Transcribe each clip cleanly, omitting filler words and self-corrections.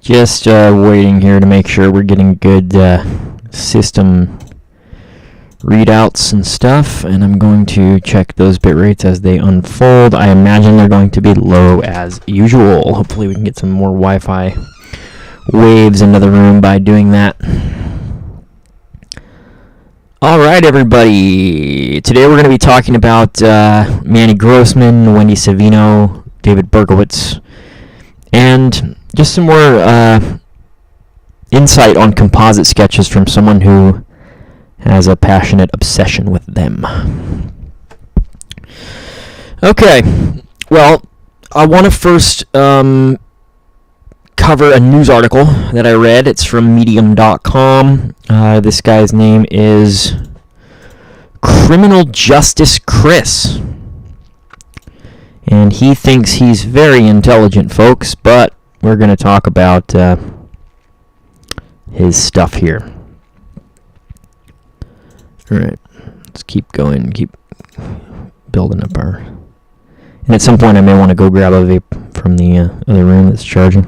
Just waiting here to make sure we're getting good system readouts and stuff, and I'm going to check those bit rates as they unfold. I imagine they're going to be low as usual. Hopefully we can get some more Wi-Fi waves into the room by doing that. All right, everybody. Today we're going to be talking about Manny Grossman, Wendy Savino, David Berkowitz, and just some more insight on composite sketches from someone who has a passionate obsession with them. Okay, well, I want to first cover a news article that I read. It's from Medium.com. This guy's name is Criminal Justice Chris. And he thinks he's very intelligent, folks, but we're going to talk about his stuff here. All right, let's keep going, keep building up our... And at some point I may want to go grab a vape from the other room that's charging.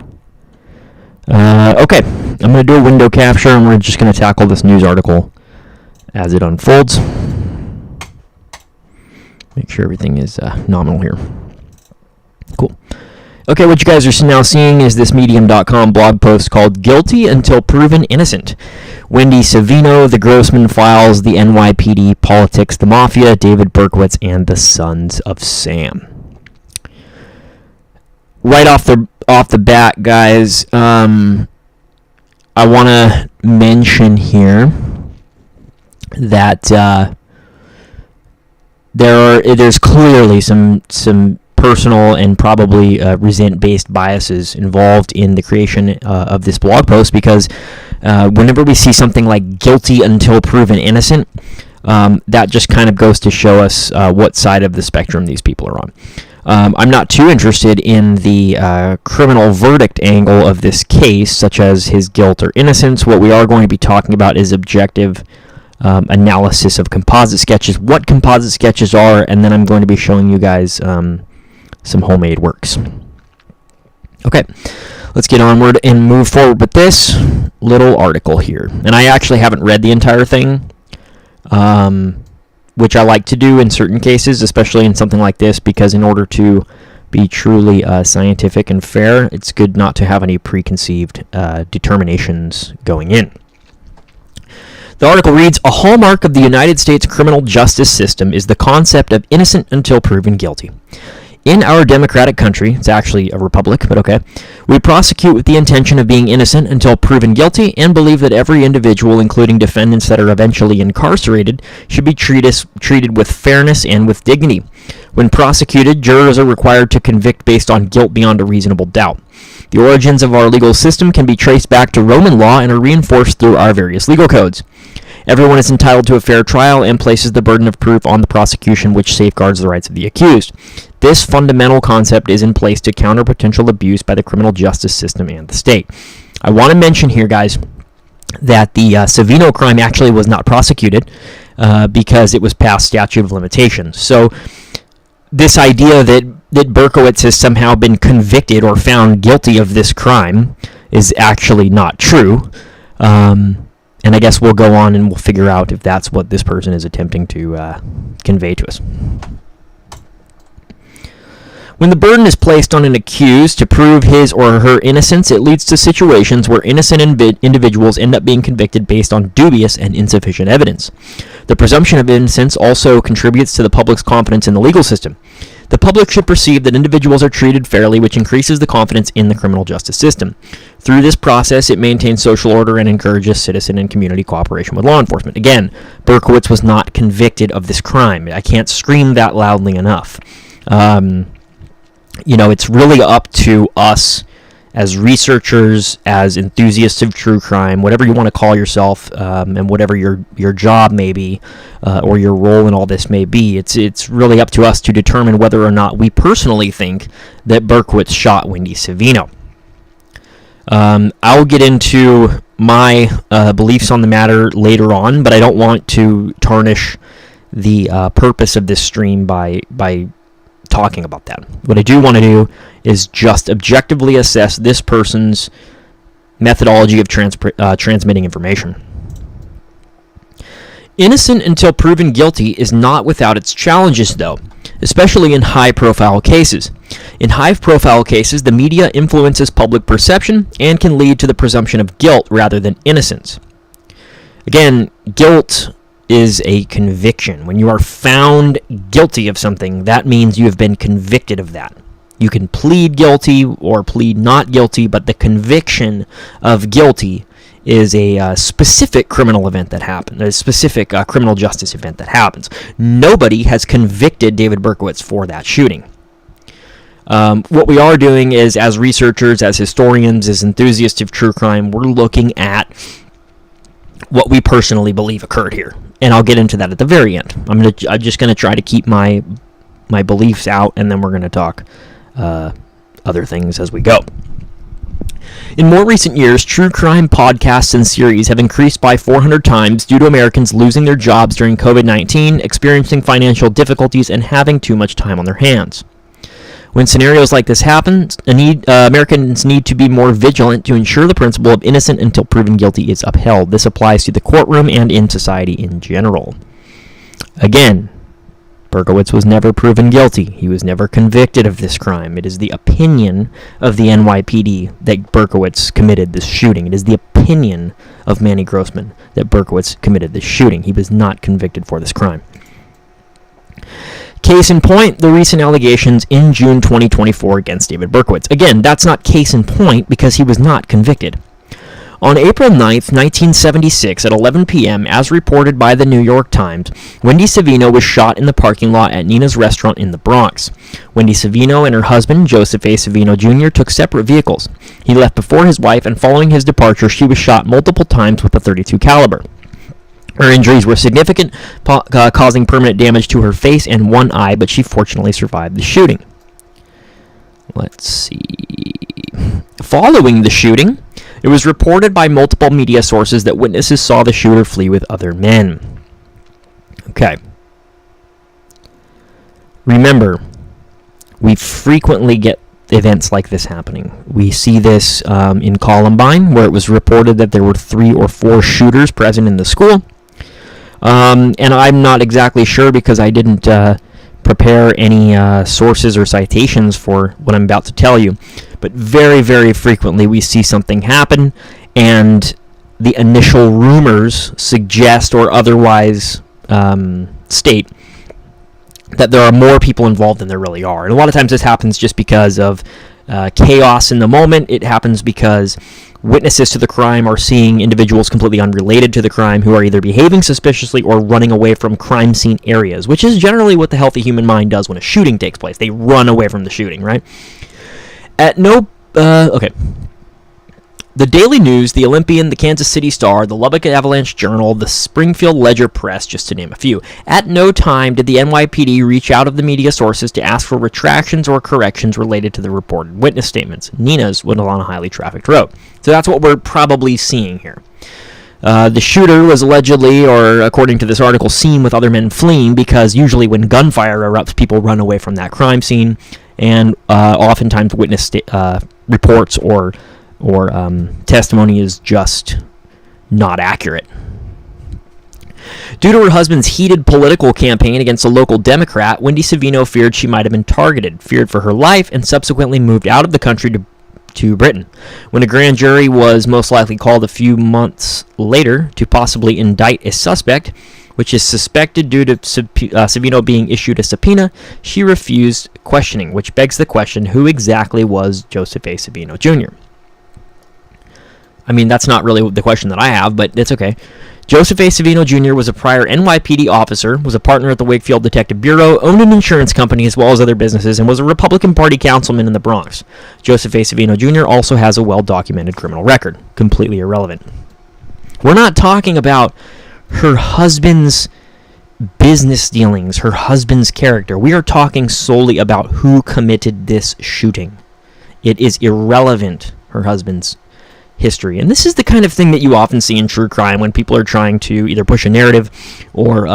Okay, I'm going to do a window capture, and we're just going to tackle this news article as it unfolds. Make sure everything is nominal here. Cool. Okay, what you guys are now seeing is this Medium.com blog post called Guilty Until Proven Innocent. Wendy Savino, the Grossman Files, the NYPD, Politics, the Mafia, David Berkowitz, and the Sons of Sam. Right off the bat, guys, I want to mention here that there's clearly some personal and probably resent-based biases involved in the creation of this blog post, because whenever we see something like guilty until proven innocent, that just kind of goes to show us what side of the spectrum these people are on. I'm not too interested in the criminal verdict angle of this case, such as his guilt or innocence. What we are going to be talking about is objective analysis of composite sketches, what composite sketches are, and then I'm going to be showing you guys some homemade works. Okay, let's get onward and move forward with this little article here. And I actually haven't read the entire thing, which I like to do in certain cases, especially in something like this, because in order to be truly scientific and fair, it's good not to have any preconceived determinations going in. The article reads, "A hallmark of the United States criminal justice system is the concept of innocent until proven guilty. In our democratic country," it's actually a republic, but okay, "we prosecute with the intention of being innocent until proven guilty and believe that every individual, including defendants that are eventually incarcerated, should be treated with fairness and with dignity. When prosecuted, jurors are required to convict based on guilt beyond a reasonable doubt. The origins of our legal system can be traced back to Roman law and are reinforced through our various legal codes. Everyone is entitled to a fair trial and places the burden of proof on the prosecution, which safeguards the rights of the accused. This fundamental concept is in place to counter potential abuse by the criminal justice system and the state." I want to mention here, guys, that the Savino crime actually was not prosecuted because it was past statute of limitations. So this idea that Berkowitz has somehow been convicted or found guilty of this crime is actually not true. And I guess we'll go on and we'll figure out if that's what this person is attempting to convey to us. "When the burden is placed on an accused to prove his or her innocence, it leads to situations where innocent individuals end up being convicted based on dubious and insufficient evidence. The presumption of innocence also contributes to the public's confidence in the legal system. The public should perceive that individuals are treated fairly, which increases the confidence in the criminal justice system. Through this process, it maintains social order and encourages citizen and community cooperation with law enforcement." Again, Berkowitz was not convicted of this crime. I can't scream that loudly enough. It's really up to us as researchers, as enthusiasts of true crime, whatever you want to call yourself, and whatever your job may be, or your role in all this may be, it's really up to us to determine whether or not we personally think that Berkowitz shot Wendy Savino. I'll get into my beliefs on the matter later on, but I don't want to tarnish the purpose of this stream by talking about that. What I do want to do is just objectively assess this person's methodology of transmitting information. Innocent until proven guilty is not without its challenges, though, especially in high-profile cases. In high-profile cases, the media influences public perception and can lead to the presumption of guilt rather than innocence. Again, guilt is a conviction. When you are found guilty of something, that means you have been convicted of that. You can plead guilty or plead not guilty, but the conviction of guilty is a specific criminal event that happened, a specific criminal justice event that happens. Nobody has convicted David Berkowitz for that shooting. What we are doing is, as researchers, as historians, as enthusiasts of true crime, we're looking at what we personally believe occurred here. And I'll get into that at the very end. I'm just going to try to keep my beliefs out, and then we're going to talk other things as we go. In more recent years, true crime podcasts and series have increased by 400 times due to Americans losing their jobs during COVID-19, experiencing financial difficulties, and having too much time on their hands. When scenarios like this happen, Americans need to be more vigilant to ensure the principle of innocent until proven guilty is upheld. This applies to the courtroom and in society in general. Again, Berkowitz was never proven guilty. He was never convicted of this crime. It is the opinion of the NYPD that Berkowitz committed this shooting. It is the opinion of Manny Grossman that Berkowitz committed this shooting. He was not convicted for this crime. Case in point, the recent allegations in June 2024 against David Berkowitz. Again, that's not case in point because he was not convicted. On April 9th, 1976, at 11 p.m., as reported by the New York Times, Wendy Savino was shot in the parking lot at Nina's restaurant in the Bronx. Wendy Savino and her husband, Joseph A. Savino Jr., took separate vehicles. He left before his wife, and following his departure, she was shot multiple times with a .32 caliber. Her injuries were significant, causing permanent damage to her face and one eye, but she fortunately survived the shooting. Let's see. Following the shooting, it was reported by multiple media sources that witnesses saw the shooter flee with other men. Okay. Remember, we frequently get events like this happening. We see this in Columbine, where it was reported that there were 3 or 4 shooters present in the school. And I'm not exactly sure because I didn't prepare any sources or citations for what I'm about to tell you. But very, very frequently we see something happen, and the initial rumors suggest or otherwise state that there are more people involved than there really are. And a lot of times this happens just because of chaos in the moment. It happens because witnesses to the crime are seeing individuals completely unrelated to the crime who are either behaving suspiciously or running away from crime scene areas, which is generally what the healthy human mind does when a shooting takes place. They run away from the shooting, right? Okay. The Daily News, the Olympian, the Kansas City Star, the Lubbock Avalanche Journal, the Springfield Ledger Press, just to name a few. At no time did the NYPD reach out of the media sources to ask for retractions or corrections related to the reported witness statements. Nina's was on a highly trafficked road. So that's what we're probably seeing here. The shooter was allegedly, or according to this article, seen with other men fleeing because usually when gunfire erupts, people run away from that crime scene, and oftentimes witness reports or testimony is just not accurate. Due to her husband's heated political campaign against a local Democrat, Wendy Savino feared she might have been targeted, feared for her life, and subsequently moved out of the country to Britain. When a grand jury was most likely called a few months later to possibly indict a suspect, which is suspected due to Savino being issued a subpoena, she refused questioning, which begs the question, who exactly was Joseph A. Savino Jr.? I mean, that's not really the question that I have, but it's okay. Joseph A. Savino Jr. was a prior NYPD officer, was a partner at the Wakefield Detective Bureau, owned an insurance company as well as other businesses, and was a Republican Party councilman in the Bronx. Joseph A. Savino Jr. also has a well-documented criminal record. Completely irrelevant. We're not talking about her husband's business dealings, her husband's character. We are talking solely about who committed this shooting. It is irrelevant, her husband's history. And this is the kind of thing that you often see in true crime when people are trying to either push a narrative or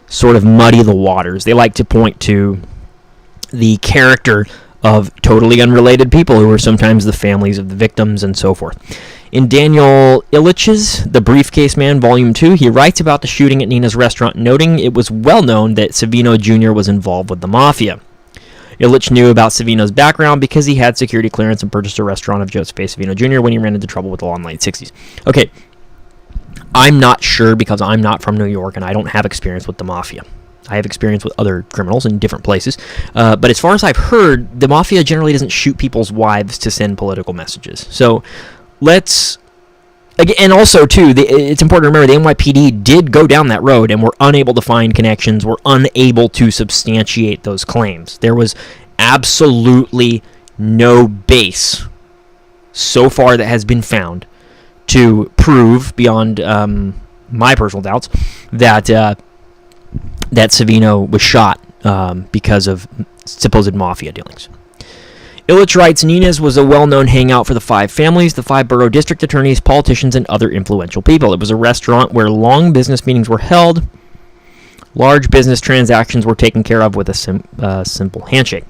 sort of muddy the waters. They like to point to the character of totally unrelated people who were sometimes the families of the victims and so forth. In Daniel Illich's The Briefcase Man, Volume 2, he writes about the shooting at Nina's restaurant, noting it was well known that Savino Jr. was involved with the mafia. Illich knew about Savino's background because he had security clearance and purchased a restaurant of Joseph A. Savino Jr. when he ran into trouble with the law in the late 60s. Okay, I'm not sure because I'm not from New York and I don't have experience with the mafia. I have experience with other criminals in different places. But as far as I've heard, the mafia generally doesn't shoot people's wives to send political messages. So let's... And also, too, it's important to remember the NYPD did go down that road and were unable to find connections, were unable to substantiate those claims. There was absolutely no base so far that has been found to prove, beyond my personal doubts, that Savino was shot because of supposed mafia dealings. Illich writes, Nina's was a well-known hangout for the five families, the five borough district attorneys, politicians, and other influential people. It was a restaurant where long business meetings were held. Large business transactions were taken care of with a simple handshake.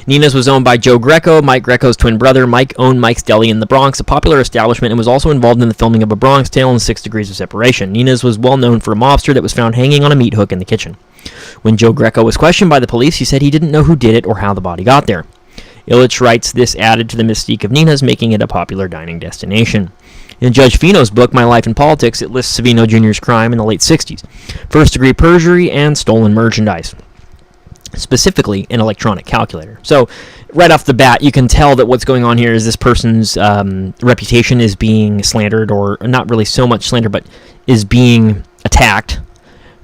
Nina's was owned by Joe Greco, Mike Greco's twin brother. Mike owned Mike's Deli in the Bronx, a popular establishment, and was also involved in the filming of A Bronx Tale and 6 Degrees of Separation. Nina's was well known for a mobster that was found hanging on a meat hook in the kitchen. When Joe Greco was questioned by the police, he said he didn't know who did it or how the body got there. Illich writes, this added to the mystique of Nina's, making it a popular dining destination. In Judge Fino's book, My Life in Politics, it lists Savino Jr.'s crime in the late 60s. First-degree perjury and stolen merchandise. Specifically, an electronic calculator. So, right off the bat, you can tell that what's going on here is this person's reputation is being slandered, or not really so much slandered, but is being attacked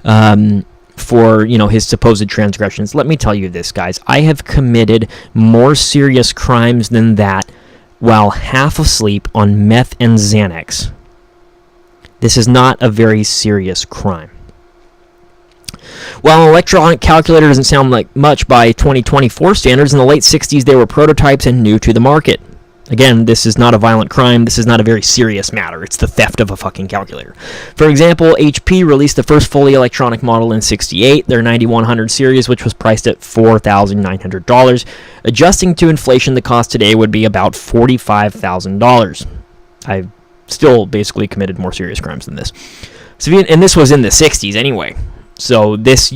for, his supposed transgressions. Let me tell you this, guys. I have committed more serious crimes than that while half asleep on meth and Xanax. This is not a very serious crime. While an electronic calculator doesn't sound like much by 2024 standards, in the late 60s they were prototypes and new to the market. Again, this is not a violent crime. This is not a very serious matter. It's the theft of a fucking calculator. For example, HP released the first fully electronic model in '68, their 9100 series, which was priced at $4,900. Adjusting to inflation, the cost today would be about $45,000. I've still basically committed more serious crimes than this. And this was in the 60s anyway. So this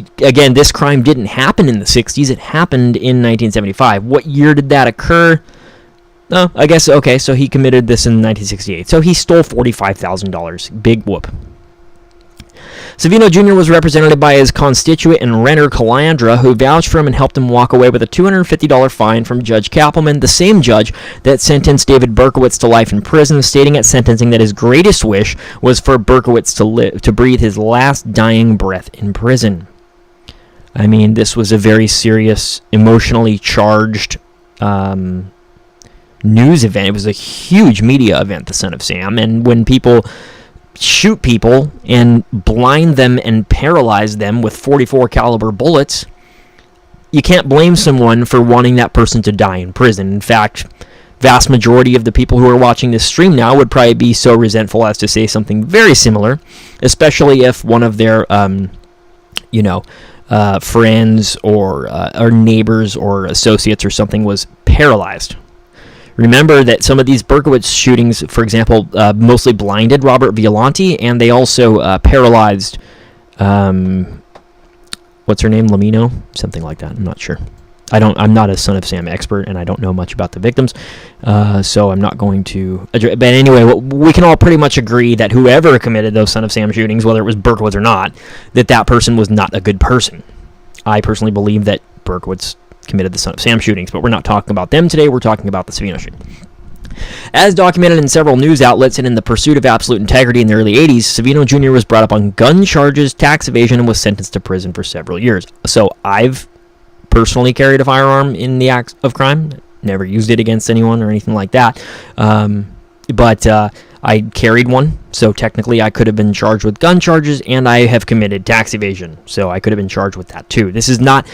crime didn't happen in the 60s. It happened in 1975. What year did that occur? Oh, I guess, okay, so he committed this in 1968. So he stole $45,000. Big whoop. Savino Jr. was represented by his constituent and renter Calandra, who vouched for him and helped him walk away with a $250 fine from Judge Kappelman, the same judge that sentenced David Berkowitz to life in prison, stating at sentencing that his greatest wish was for Berkowitz to breathe his last dying breath in prison. I mean, this was a very serious, emotionally charged news event. It was a huge media event, the Son of Sam, and when people shoot people and blind them and paralyze them with .44 caliber bullets, you can't blame someone for wanting that person to die in prison. In fact, vast majority of the people who are watching this stream now would probably be so resentful as to say something very similar, especially if one of their friends or neighbors or associates or something was paralyzed. Remember that some of these Berkowitz shootings, for example, mostly blinded Robert Violante, and they also paralyzed, what's her name, Lamino? Something like that, I'm not sure. I'm not a Son of Sam expert, and I don't know much about the victims, so I'm not going to address. But anyway, we can all pretty much agree that whoever committed those Son of Sam shootings, whether it was Berkowitz or not, that person was not a good person. I personally believe that Berkowitz committed the Son of Sam shootings, but we're not talking about them today. We're talking about the Savino shooting. As documented in several news outlets and in the pursuit of absolute integrity in the early 80s, Savino Jr. was brought up on gun charges, tax evasion, and was sentenced to prison for several years. So I've personally carried a firearm in the act of crime. Never used it against anyone or anything like that. But I carried one, so technically I could have been charged with gun charges, and I have committed tax evasion, so I could have been charged with that too. This is not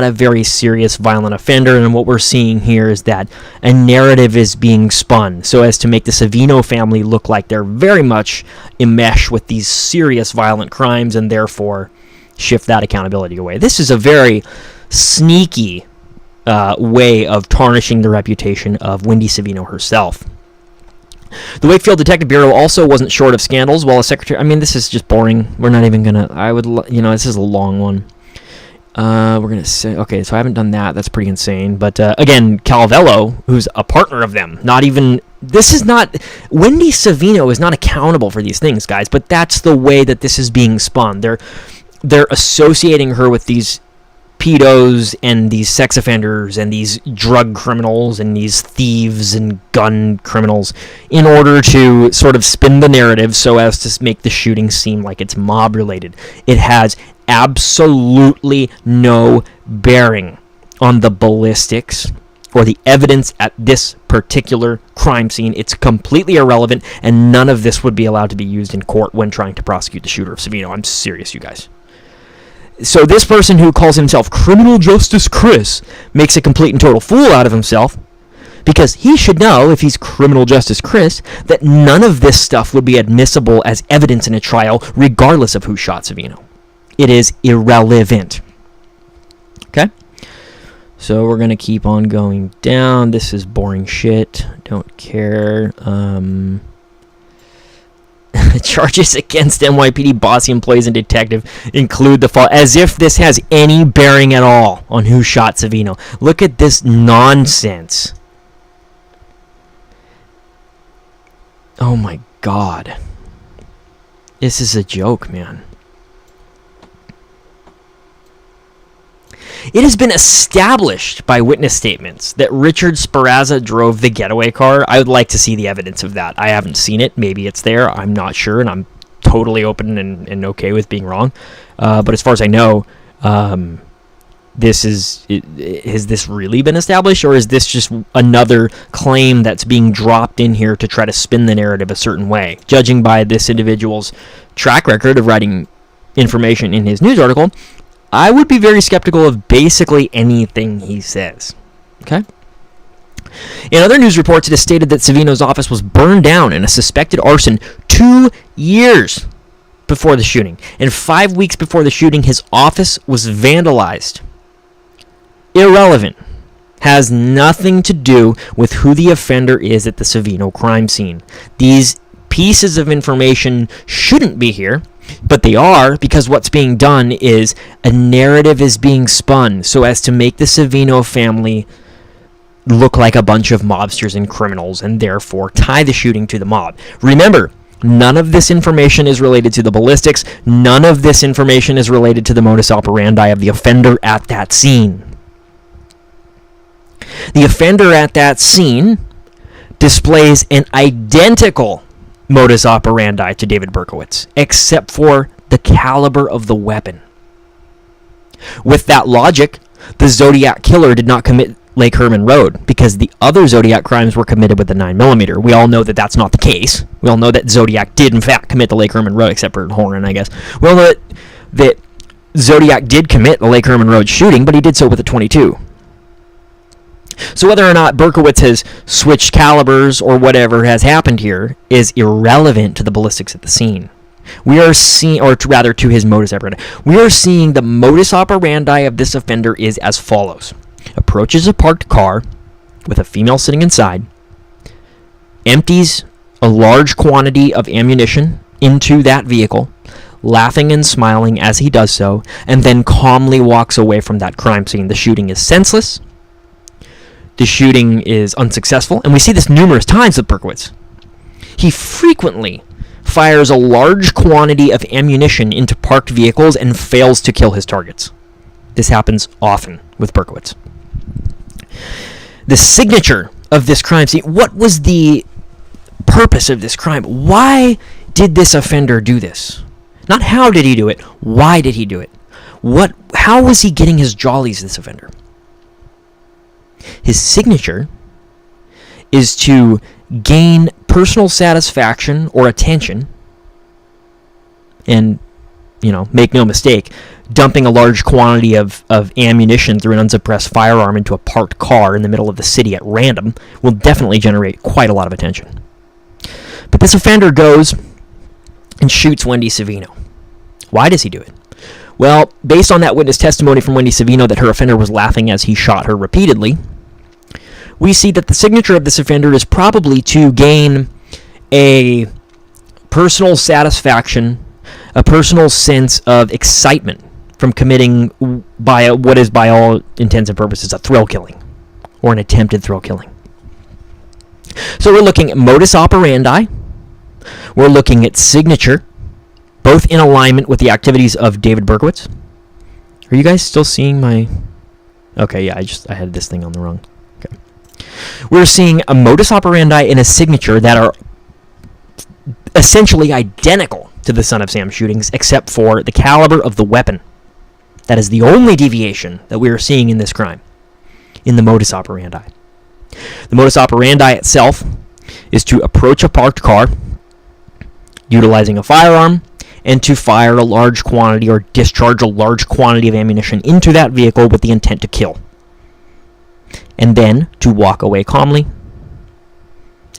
a very serious violent offender, and what we're seeing here is that a narrative is being spun so as to make the Savino family look like they're very much enmeshed with these serious violent crimes and therefore shift that accountability away. This is a very sneaky way of tarnishing the reputation of Wendy Savino herself. The Wakefield Detective Bureau also wasn't short of scandals, while a secretary... I mean, this is just boring. We're not even going to... this is a long one. We're going to say... Okay, so I haven't done that. That's pretty insane. But, again, Calvello, who's a partner of them, not even... This is not... Wendy Savino is not accountable for these things, guys, but that's the way that this is being spun. They're associating her with these pedos and these sex offenders and these drug criminals and these thieves and gun criminals in order to sort of spin the narrative so as to make the shooting seem like it's mob related. It has absolutely no bearing on the ballistics or the evidence at this particular crime scene. It's completely irrelevant, and none of this would be allowed to be used in court when trying to prosecute the shooter of Savino. I'm serious, you guys. So this person who calls himself Criminal Justice Chris makes a complete and total fool out of himself, because he should know, if he's Criminal Justice Chris, that none of this stuff would be admissible as evidence in a trial, regardless of who shot Savino. It is irrelevant. Okay? So we're going to keep on going down. This is boring shit. Don't care. Charges against NYPD bossy employees and detective include the fall, as if this has any bearing at all on who shot Savino. Look at this nonsense. Oh my God. This is a joke, man. It has been established by witness statements that Richard Sparazza drove the getaway car. I would like to see the evidence of that. I haven't seen it. Maybe it's there. I'm not sure, and I'm totally open and okay with being wrong. But as far as I know, has this really been established, or is this just another claim that's being dropped in here to try to spin the narrative a certain way? Judging by this individual's track record of writing information in his news article, I would be very skeptical of basically anything he says. Okay? In other news reports, it is stated that Savino's office was burned down in a suspected arson 2 years before the shooting. And 5 weeks before the shooting, his office was vandalized. Irrelevant. Has nothing to do with who the offender is at the Savino crime scene. These pieces of information shouldn't be here, but they are, because what's being done is a narrative is being spun so as to make the Savino family look like a bunch of mobsters and criminals, and therefore tie the shooting to the mob. Remember, none of this information is related to the ballistics. None of this information is related to the modus operandi of the offender at that scene. The offender at that scene displays an identical modus operandi to David Berkowitz, except for the caliber of the weapon. With that logic, the Zodiac killer did not commit Lake Herman Road, because the other Zodiac crimes were committed with the 9mm. We all know that that's not the case. We all know that Zodiac did, in fact, commit the Lake Herman Road, except for Horan, I guess. We all know that Zodiac did commit the Lake Herman Road shooting, but he did so with a .22. So whether or not Berkowitz has switched calibers or whatever has happened here is irrelevant to the ballistics at the scene. We are seeing, or rather to his modus operandi, we are seeing the modus operandi of this offender is as follows. Approaches a parked car with a female sitting inside, empties a large quantity of ammunition into that vehicle, laughing and smiling as he does so, and then calmly walks away from that crime scene. The shooting is senseless. The shooting is unsuccessful, and we see this numerous times with Berkowitz. He frequently fires a large quantity of ammunition into parked vehicles and fails to kill his targets. This happens often with Berkowitz. The signature of this crime scene, what was the purpose of this crime? Why did this offender do this? Not how did he do it, why did he do it? How was he getting his jollies, this offender? His signature is to gain personal satisfaction or attention, and, make no mistake, dumping a large quantity of ammunition through an unsuppressed firearm into a parked car in the middle of the city at random will definitely generate quite a lot of attention. But this offender goes and shoots Wendy Savino. Why does he do it? Well, based on that witness testimony from Wendy Savino that her offender was laughing as he shot her repeatedly, we see that the signature of this offender is probably to gain a personal satisfaction, a personal sense of excitement from committing what is by all intents and purposes a thrill killing or an attempted thrill killing. So we're looking at modus operandi, we're looking at signature, both in alignment with the activities of David Berkowitz. Are you guys still seeing my... Okay, yeah, I had this thing on the wrong... Okay. We're seeing a modus operandi and a signature that are essentially identical to the Son of Sam shootings, except for the caliber of the weapon. That is the only deviation that we are seeing in this crime, in the modus operandi. The modus operandi itself is to approach a parked car, utilizing a firearm, and to fire a large quantity or discharge a large quantity of ammunition into that vehicle with the intent to kill. And then to walk away calmly,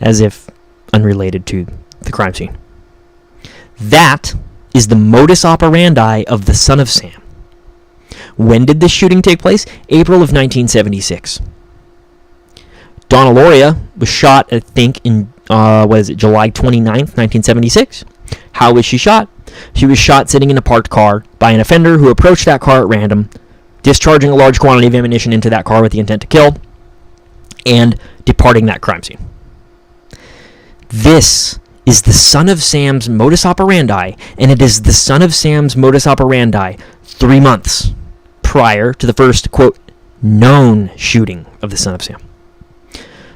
as if unrelated to the crime scene. That is the modus operandi of the Son of Sam. When did this shooting take place? April of 1976. Donna Loria was shot, I think, in, July 29th, 1976. How was she shot? She was shot sitting in a parked car by an offender who approached that car at random, discharging a large quantity of ammunition into that car with the intent to kill, and departing that crime scene. This is the Son of Sam's modus operandi, and it is the Son of Sam's modus operandi 3 months prior to the first, quote, known shooting of the Son of Sam.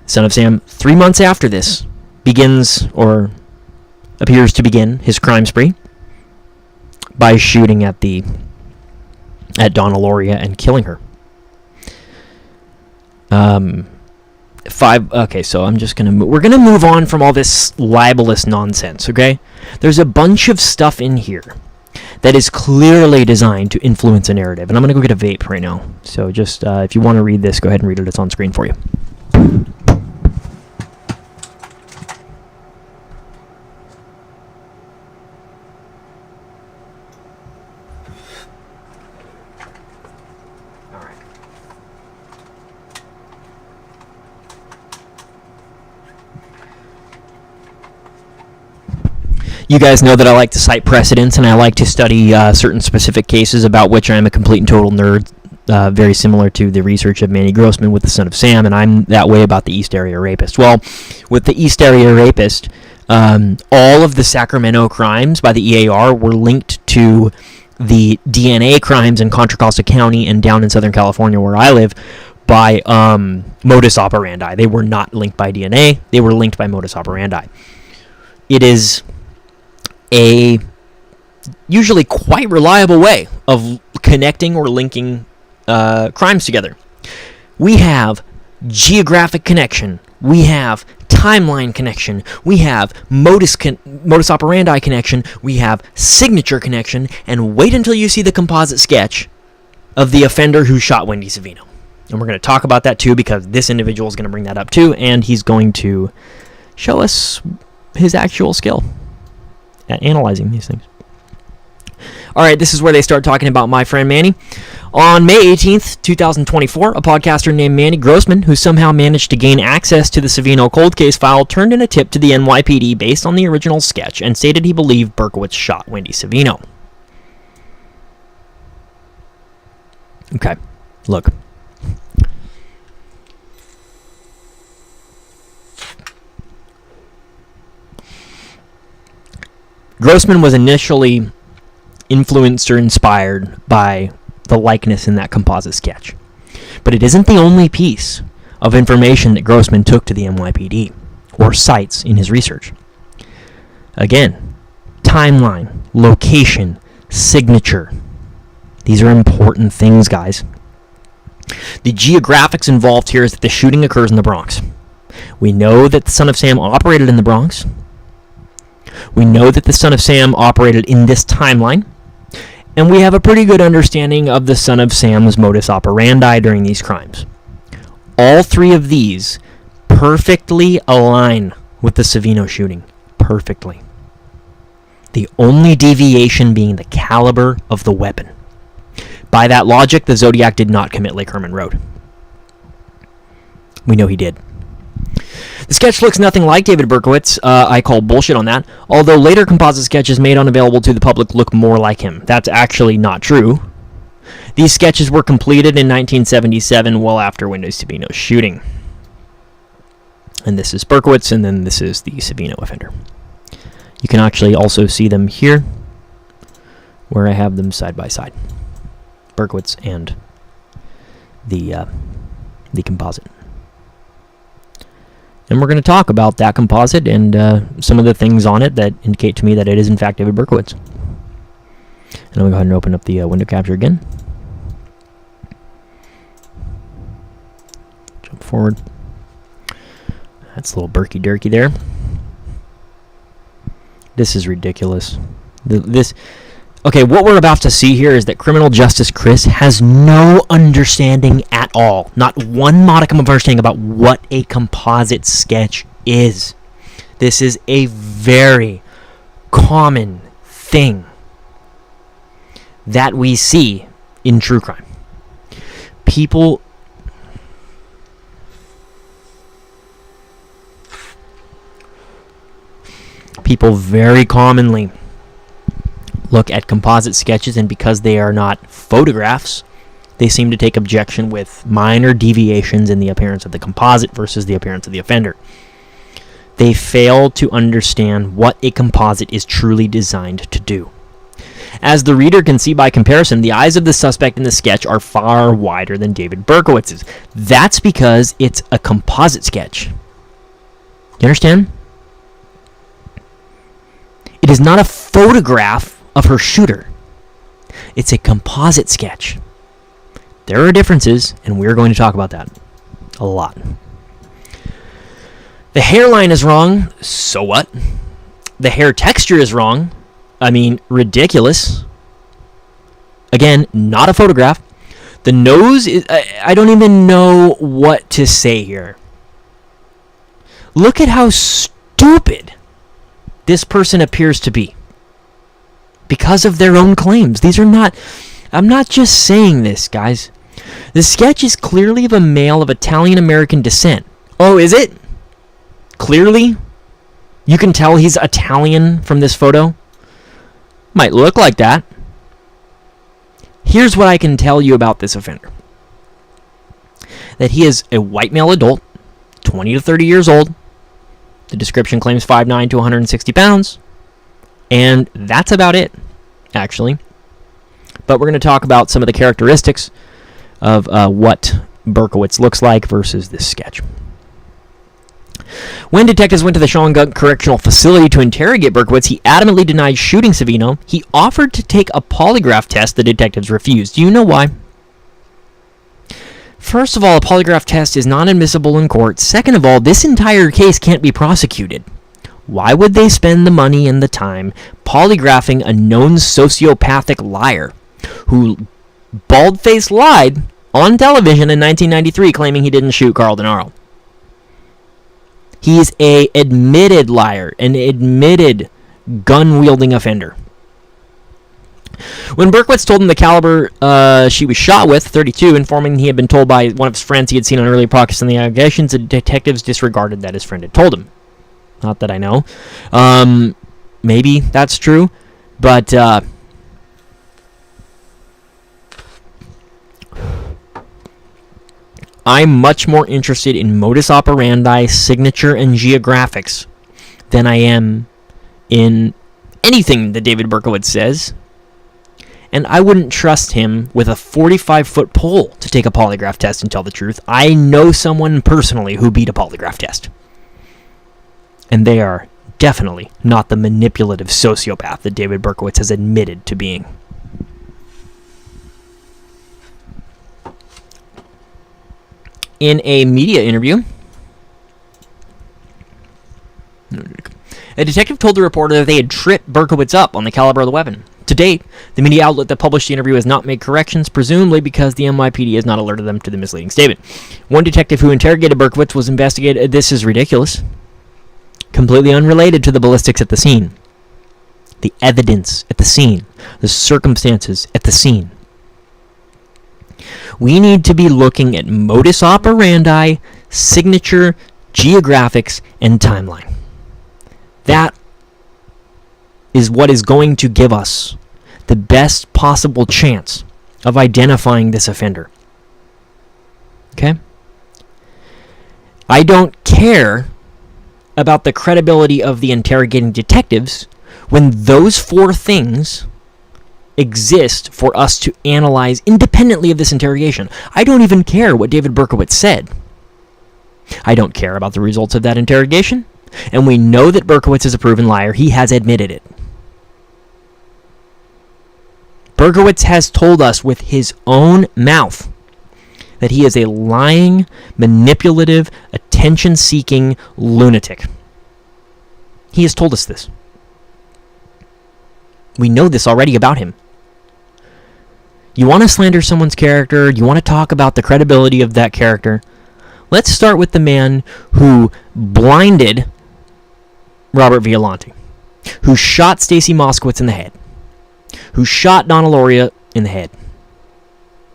Son of Sam, 3 months after this, begins, or appears to begin, his crime spree by shooting at Donna Loria and killing her. Okay, so I'm just we're gonna move on from all this libelous nonsense, okay? There's a bunch of stuff in here that is clearly designed to influence a narrative, and I'm gonna go get a vape right now. So just, if you want to read this, go ahead and read it. It's on screen for you. You guys know that I like to cite precedents, and I like to study certain specific cases about which I am a complete and total nerd, very similar to the research of Manny Grossman with the Son of Sam, and I'm that way about the East Area Rapist. Well, with the East Area Rapist, all of the Sacramento crimes by the EAR were linked to the DNA crimes in Contra Costa County and down in Southern California where I live by modus operandi. They were not linked by DNA, they were linked by modus operandi. It is a usually quite reliable way of connecting or linking crimes together. We have geographic connection, we have timeline connection, we have modus operandi connection, we have signature connection, and wait until you see the composite sketch of the offender who shot Wendy Savino. And we're going to talk about that too, because this individual is going to bring that up too, and he's going to show us his actual skill at analyzing these things. Alright, this is where they start talking about my friend Manny. On May 18th, 2024, a podcaster named Manny Grossman, who somehow managed to gain access to the Savino cold case file, turned in a tip to the NYPD based on the original sketch and stated he believed Berkowitz shot Wendy Savino. Okay, look. Grossman was initially influenced or inspired by the likeness in that composite sketch. But it isn't the only piece of information that Grossman took to the NYPD or cites in his research. Again, timeline, location, signature. These are important things, guys. The geographics involved here is that the shooting occurs in the Bronx. We know that the Son of Sam operated in the Bronx. We know that the Son of Sam operated in this timeline, and we have a pretty good understanding of the Son of Sam's modus operandi during these crimes. All three of these perfectly align with the Savino shooting. Perfectly. The only deviation being the caliber of the weapon. By that logic, the Zodiac did not commit Lake Herman Road. We know he did. The sketch looks nothing like David Berkowitz. I call bullshit on that. Although later composite sketches made unavailable to the public look more like him. That's actually not true. These sketches were completed in 1977, well after Wendy Savino's shooting. And this is Berkowitz, and then this is the Savino offender. You can actually also see them here, where I have them side by side. Berkowitz and the composite. And we're going to talk about that composite and some of the things on it that indicate to me that it is in fact David Berkowitz. And I'm going to go ahead and open up the window capture again. Jump forward. That's a little Berkey-Durkey there. This is ridiculous. Okay, what we're about to see here is that criminal justice Chris has no understanding at all. Not one modicum of understanding about what a composite sketch is. This is a very common thing that we see in true crime. People very commonly look at composite sketches, and because they are not photographs, they seem to take objection with minor deviations in the appearance of the composite versus the appearance of the offender. They fail to understand what a composite is truly designed to do. As the reader can see by comparison, the eyes of the suspect in the sketch are far wider than David Berkowitz's. That's because it's a composite sketch. You understand? It is not a photograph of her shooter. It's a composite sketch. There are differences, and we're going to talk about that a lot. The hairline is wrong. So what? The hair texture is wrong. I mean, ridiculous. Again, not a photograph. The nose is... I don't even know what to say here. Look at how stupid this person appears to be. Because of their own claims. These are not... I'm not just saying this, guys. The sketch is clearly of a male of Italian-American descent. Oh, is it? Clearly? You can tell he's Italian from this photo? Might look like that. Here's what I can tell you about this offender. That he is a white male adult, 20 to 30 years old. The description claims 5'9" to 160 pounds. And that's about it, actually. But we're going to talk about some of the characteristics of what Berkowitz looks like versus this sketch. When detectives went to the Sean Gunk Correctional Facility to interrogate Berkowitz, he adamantly denied shooting Savino. He offered to take a polygraph test. The detectives refused. Do you know why? First of all, a polygraph test is not admissible in court. Second of all, this entire case can't be prosecuted. Why would they spend the money and the time polygraphing a known sociopathic liar who bald-faced lied on television in 1993 claiming he didn't shoot Carl DeNaro? He's an admitted liar, an admitted gun-wielding offender. When Berkowitz told him the caliber she was shot with, .32, informing he had been told by one of his friends he had seen on earlier podcasts and the allegations, the detectives disregarded that his friend had told him. Not that I know. Maybe that's true, but I'm much more interested in modus operandi, signature, and geographics than I am in anything that David Berkowitz says. And I wouldn't trust him with a 45-foot pole to take a polygraph test and tell the truth. I know someone personally who beat a polygraph test. And they are definitely not the manipulative sociopath that David Berkowitz has admitted to being. In a media interview, a detective told the reporter that they had tripped Berkowitz up on the caliber of the weapon. To date, the media outlet that published the interview has not made corrections, presumably because the NYPD has not alerted them to the misleading statement. One detective who interrogated Berkowitz was investigated. This is ridiculous. Completely unrelated to the ballistics at the scene. The evidence at the scene. The circumstances at the scene. We need to be looking at modus operandi, signature, geographics, and timeline. That is what is going to give us the best possible chance of identifying this offender. Okay? I don't care about the credibility of the interrogating detectives when those four things exist for us to analyze independently of this interrogation. I don't even care what David Berkowitz said. I don't care about the results of that interrogation, and we know that Berkowitz is a proven liar. He has admitted it. Berkowitz has told us with his own mouth that he is a lying, manipulative, attention-seeking lunatic. He has told us this. We know this already about him. You want to slander someone's character, you want to talk about the credibility of that character, let's start with the man who blinded Robert Violante, who shot Stacy Moskowitz in the head, who shot Donna Loria in the head,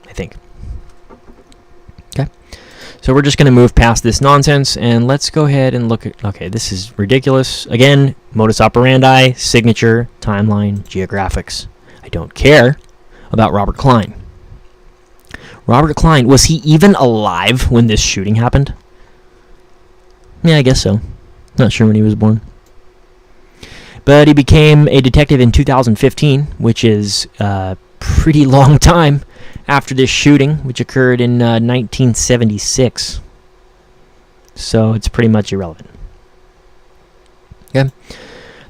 I think. Okay, so we're just going to move past this nonsense, and let's go ahead and look at, okay, this is ridiculous. Again, modus operandi, signature, timeline, geographics. I don't care about Robert Klein. Robert Klein, was he even alive when this shooting happened? Yeah, I guess so. Not sure when he was born. But he became a detective in 2015, which is a pretty long time after this shooting, which occurred in 1976. So it's pretty much irrelevant. Okay.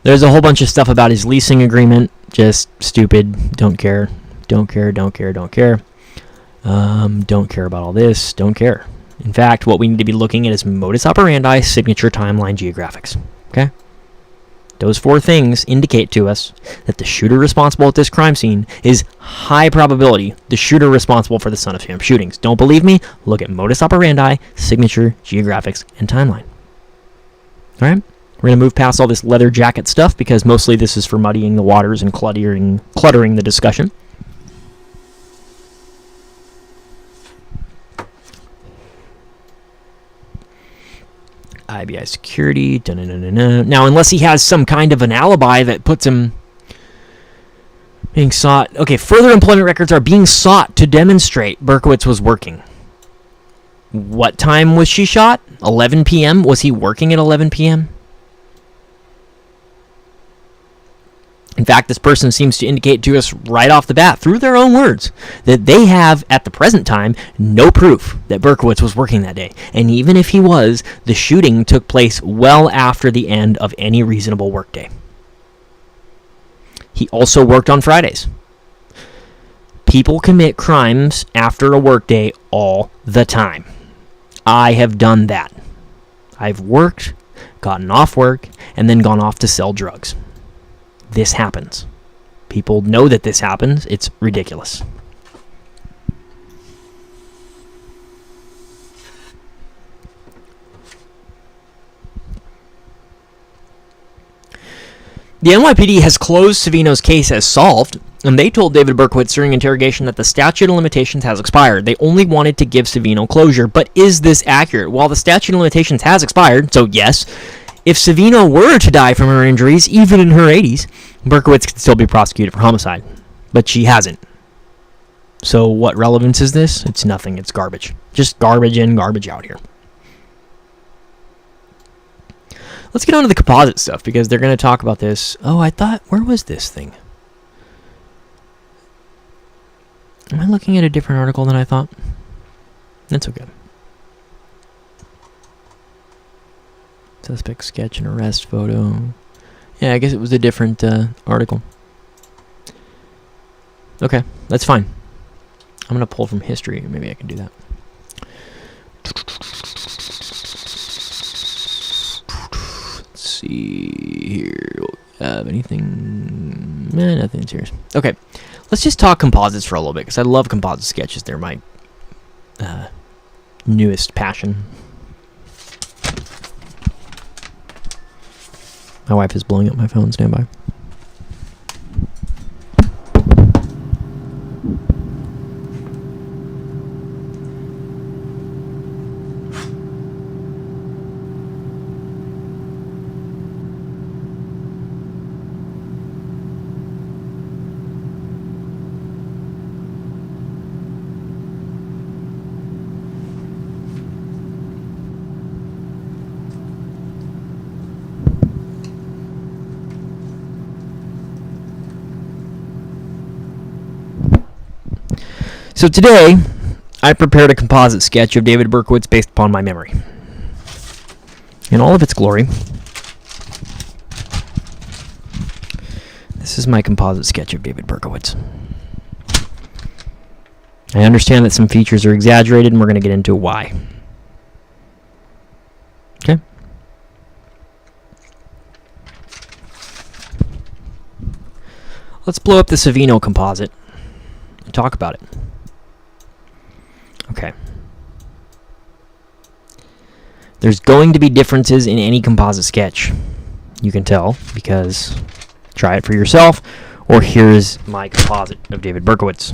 There's a whole bunch of stuff about his leasing agreement. Just stupid. Don't care. Don't care, don't care, don't care. Don't care about all this. Don't care. In fact, what we need to be looking at is modus operandi, signature, timeline, geographics. Okay? Those four things indicate to us that the shooter responsible at this crime scene is high probability the shooter responsible for the Son of Sam shootings. Don't believe me? Look at modus operandi, signature, geographics, and timeline. All right? We're going to move past all this leather jacket stuff because mostly this is for muddying the waters and cluttering the discussion. IBI security. Now, unless he has some kind of an alibi that puts him being sought. Okay, further employment records are being sought to demonstrate Berkowitz was working. What time was she shot? 11 p.m.? Was he working at 11 p.m.? In fact, this person seems to indicate to us right off the bat, through their own words, that they have, at the present time, no proof that Berkowitz was working that day. And even if he was, the shooting took place well after the end of any reasonable workday. He also worked on Fridays. People commit crimes after a workday all the time. I have done that. I've worked, gotten off work, and then gone off to sell drugs. This happens. People know that this happens. It's ridiculous. The NYPD has closed Savino's case as solved, and they told David Berkowitz during interrogation that the statute of limitations has expired. They only wanted to give Savino closure. But is this accurate? While the statute of limitations has expired, so yes, if Savino were to die from her injuries, even in her 80s, Berkowitz could still be prosecuted for homicide. But she hasn't. So what relevance is this? It's nothing. It's garbage. Just garbage in, garbage out here. Let's get on to the composite stuff, because they're going to talk about this. Oh, I thought, where was this thing? Am I looking at a different article than I thought? That's okay. Suspect sketch and arrest photo. Yeah, I guess it was a different article. Okay, that's fine. I'm going to pull from history. Maybe I can do that. Let's see here. Have anything? Nothing serious. Okay, let's just talk composites for a little bit, because I love composite sketches. They're my newest passion. My wife is blowing up my phone. Stand by. So today, I prepared a composite sketch of David Berkowitz based upon my memory. In all of its glory, this is my composite sketch of David Berkowitz. I understand that some features are exaggerated, and we're going to get into why. Okay? Let's blow up the Savino composite and talk about it. Okay. There's going to be differences in any composite sketch. You can tell because try it for yourself, or here's my composite of David Berkowitz.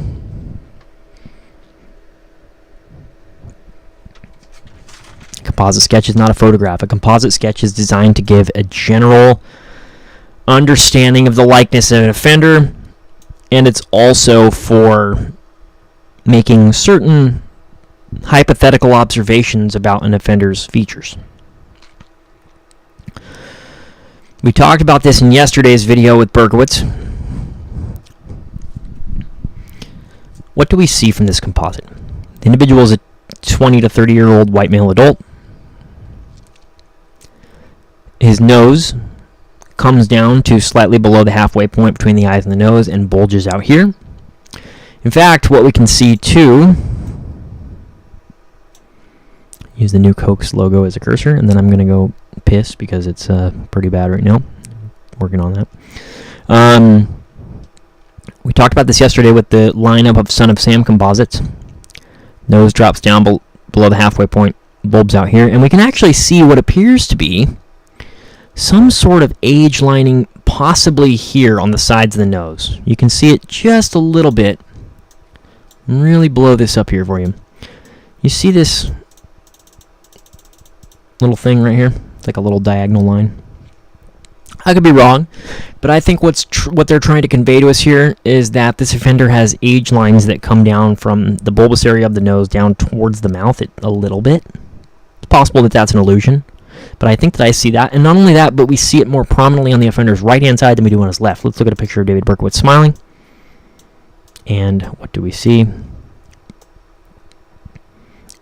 Composite sketch is not a photograph. A composite sketch is designed to give a general understanding of the likeness of an offender, and it's also for making certain hypothetical observations about an offender's features. We talked about this in yesterday's video with Berkowitz. What do we see from this composite? The individual is a 20 to 30-year-old white male adult. His nose comes down to slightly below the halfway point between the eyes and the nose and bulges out here. In fact, what we can see too, use the new Cokes logo as a cursor, and then I'm going to go piss because it's pretty bad right now. Working on that. We talked about this yesterday with the lineup of Son of Sam composites. Nose drops down below the halfway point, bulbs out here, and we can actually see what appears to be some sort of age lining possibly here on the sides of the nose. You can see it just a little bit. Really blow this up here for you. You see this little thing right here? It's like a little diagonal line. I could be wrong, but I think what they're trying to convey to us here is that this offender has age lines that come down from the bulbous area of the nose down towards the mouth a little bit. It's possible that that's an illusion, but I think that I see that. And not only that, but we see it more prominently on the offender's right-hand side than we do on his left. Let's look at a picture of David Berkowitz smiling. And what do we see?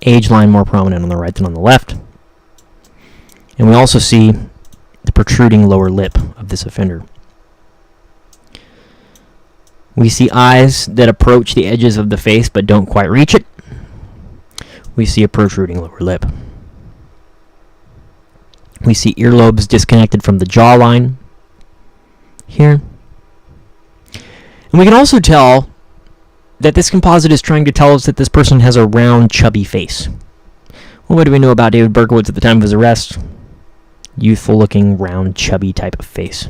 Age line more prominent on the right than on the left. And we also see the protruding lower lip of this offender. We see eyes that approach the edges of the face but don't quite reach it. We see a protruding lower lip. We see earlobes disconnected from the jawline here. And we can also tell that this composite is trying to tell us that this person has a round, chubby face. Well, what do we know about David Berkowitz at the time of his arrest? Youthful-looking, round, chubby type of face.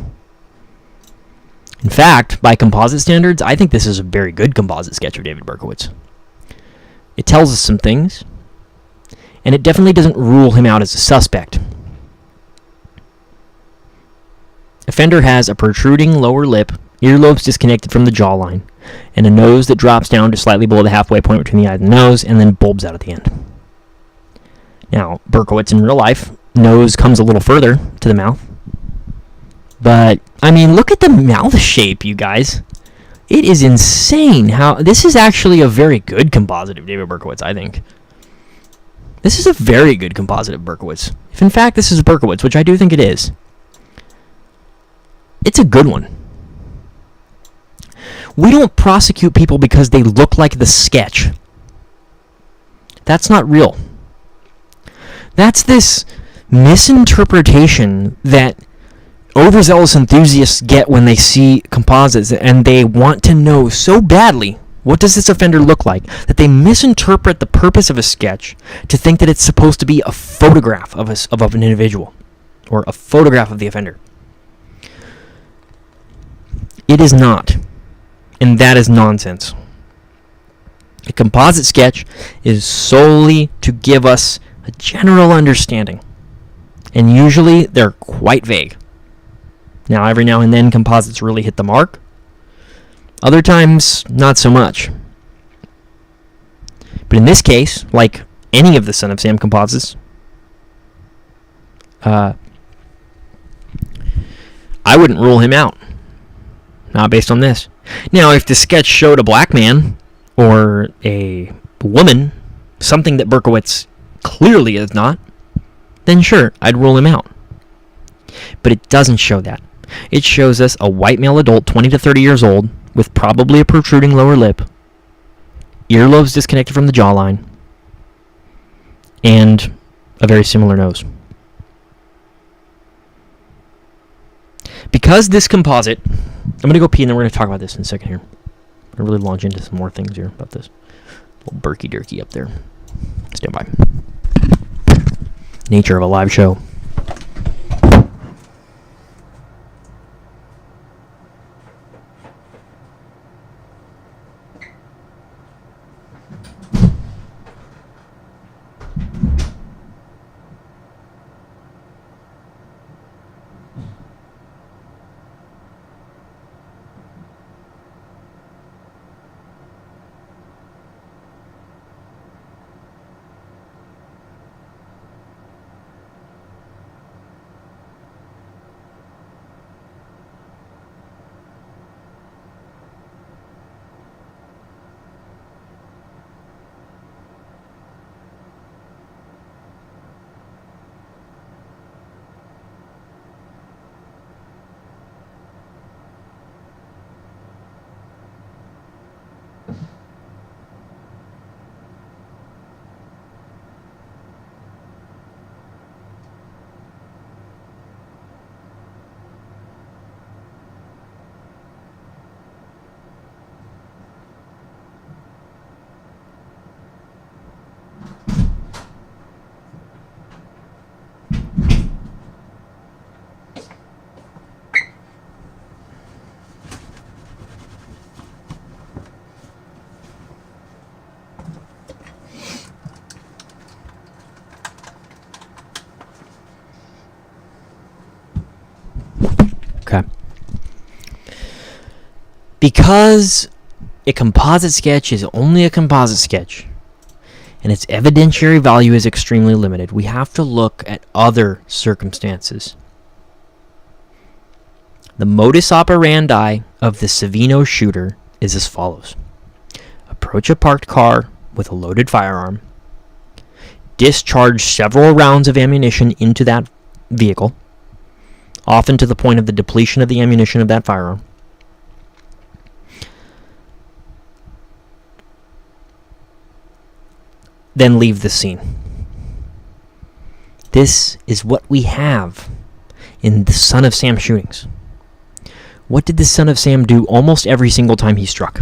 In fact, by composite standards, I think this is a very good composite sketch of David Berkowitz. It tells us some things, and it definitely doesn't rule him out as a suspect. Offender has a protruding lower lip, earlobes disconnected from the jawline, and a nose that drops down to slightly below the halfway point between the eye and the nose, and then bulbs out at the end. Now, Berkowitz in real life, nose comes a little further to the mouth. But, I mean, look at the mouth shape, you guys. It is insane how... This is actually a very good composite of David Berkowitz, I think. This is a very good composite of Berkowitz. If, in fact, this is Berkowitz, which I do think it is, it's a good one. We don't prosecute people because they look like the sketch. That's not real. That's this misinterpretation that overzealous enthusiasts get when they see composites, and they want to know so badly what does this offender look like that they misinterpret the purpose of a sketch to think that it's supposed to be a photograph of an individual or a photograph of the offender. It is not, and that is nonsense. A composite sketch is solely to give us a general understanding, and usually they're quite vague. Now, every now and then, composites really hit the mark. Other times, not so much. But in this case, like any of the Son of Sam composites, I wouldn't rule him out. Not based on this. Now, if the sketch showed a black man or a woman, something that Berkowitz clearly is not, then sure, I'd rule him out. But it doesn't show that. It shows us a white male adult, 20 to 30 years old, with probably a protruding lower lip, earlobes disconnected from the jawline, and a very similar nose. Because this composite, I'm going to go pee and then we're going to talk about this in a second here. I'm going to really launch into some more things here about this. Little Berkey-Durkey up there. Stand by. Nature of a live show. Okay. Because a composite sketch is only a composite sketch, and its evidentiary value is extremely limited, we have to look at other circumstances. The modus operandi of the Savino shooter is as follows. Approach a parked car with a loaded firearm, discharge several rounds of ammunition into that vehicle, often to the point of the depletion of the ammunition of that firearm, then leave the scene. This is what we have in the Son of Sam shootings. What did the Son of Sam do almost every single time he struck?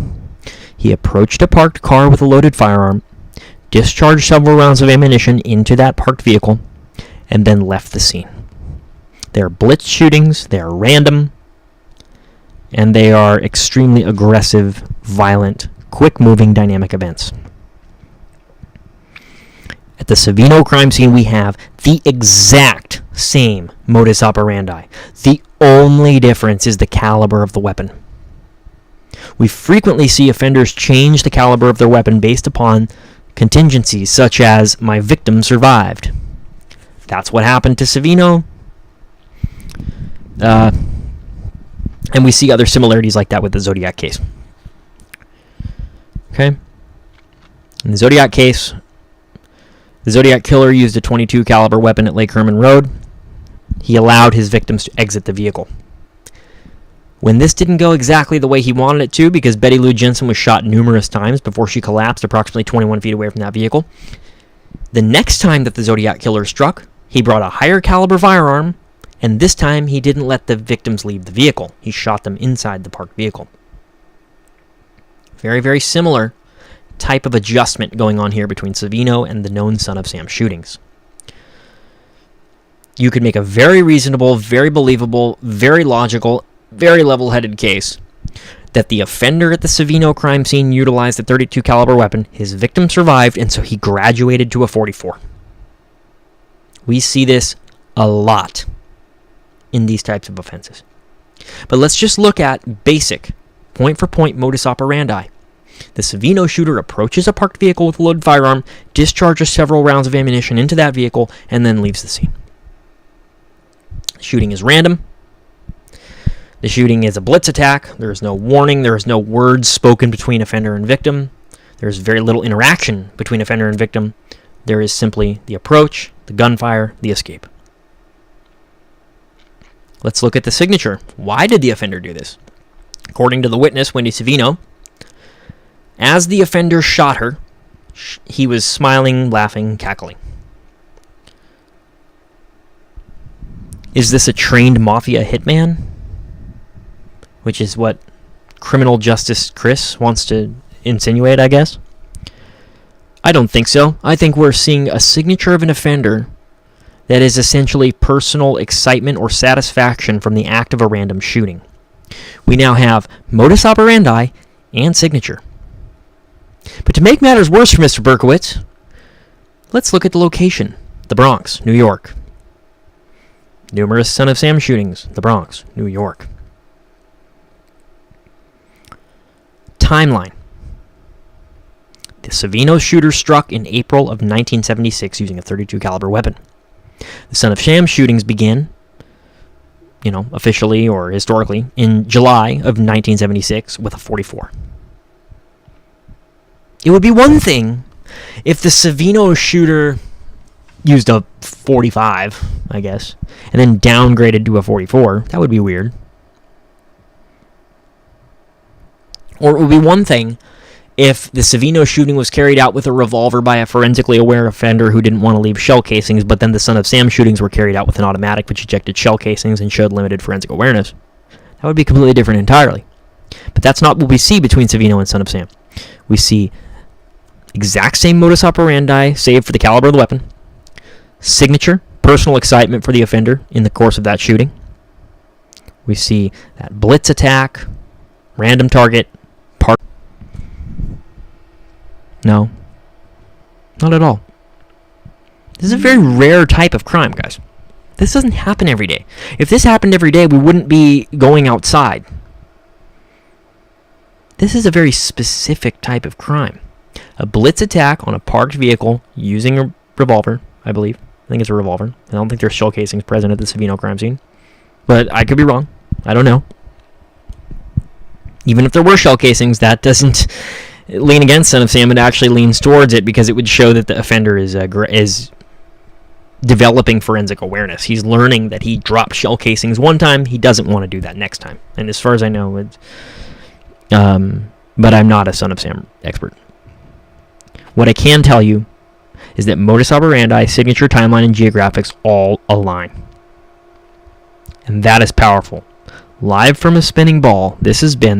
He approached a parked car with a loaded firearm, discharged several rounds of ammunition into that parked vehicle, and then left the scene. They are blitz shootings, they are random, and they are extremely aggressive, violent, quick-moving, dynamic events. At the Savino crime scene, we have the exact same modus operandi. The only difference is the caliber of the weapon. We frequently see offenders change the caliber of their weapon based upon contingencies such as, my victim survived. That's what happened to Savino. And we see other similarities like that with the Zodiac case. Okay? In the Zodiac case, the Zodiac killer used a .22 caliber weapon at Lake Herman Road. He allowed his victims to exit the vehicle. When this didn't go exactly the way he wanted it to, because Betty Lou Jensen was shot numerous times before she collapsed approximately 21 feet away from that vehicle, the next time that the Zodiac killer struck, he brought a higher caliber firearm, and this time he didn't let the victims leave the vehicle. He shot them inside the parked vehicle. Very, very similar type of adjustment going on here between Savino and the known Son of Sam shootings. You could make a very reasonable, very believable, very logical, very level-headed case that the offender at the Savino crime scene utilized a .32 caliber weapon, his victim survived, and so he graduated to a .44. We see this a lot in these types of offenses. But let's just look at basic, point-for-point modus operandi. The Savino shooter approaches a parked vehicle with a loaded firearm, discharges several rounds of ammunition into that vehicle, and then leaves the scene. The shooting is random. The shooting is a blitz attack. There is no warning. There is no words spoken between offender and victim. There's very little interaction between offender and victim. There is simply the approach, the gunfire, the escape. Let's look at the signature. Why did the offender do this? According to the witness, Wendy Savino, as the offender shot her, he was smiling, laughing, cackling. Is this a trained mafia hitman? Which is what criminal justice Chris wants to insinuate, I guess. I don't think so. I think we're seeing a signature of an offender that is essentially personal excitement or satisfaction from the act of a random shooting. We now have modus operandi and signature. But to make matters worse for Mr. Berkowitz, let's look at the location. The Bronx, New York. Numerous Son of Sam shootings. The Bronx, New York. Timeline. The Savino shooter struck in April of 1976 using a .32 caliber weapon. The Son of Sam shootings began, officially or historically, in July of 1976 with a .44. It would be one thing if the Savino shooter used a .45, I guess, and then downgraded to a .44. That would be weird. Or it would be one thing if the Savino shooting was carried out with a revolver by a forensically aware offender who didn't want to leave shell casings, but then the Son of Sam shootings were carried out with an automatic which ejected shell casings and showed limited forensic awareness. That would be completely different entirely. But that's not what we see between Savino and Son of Sam. We see exact same modus operandi, save for the caliber of the weapon. Signature, personal excitement for the offender in the course of that shooting. We see that blitz attack, random target, No, not at all. This is a very rare type of crime, guys. This doesn't happen every day. If this happened every day, we wouldn't be going outside. This is a very specific type of crime. A blitz attack on a parked vehicle using a revolver, I believe. I think it's a revolver. I don't think there's shell casings present at the Savino crime scene. But I could be wrong. I don't know. Even if there were shell casings, that doesn't lean against Son of Sam. It actually leans towards it because it would show that the offender is developing forensic awareness. He's learning that he dropped shell casings one time. He doesn't want to do that next time. And as far as I know, it's, but I'm not a Son of Sam expert. What I can tell you is that modus operandi, signature, timeline, and geographics all align. And that is powerful. Live from a spinning ball, this has been the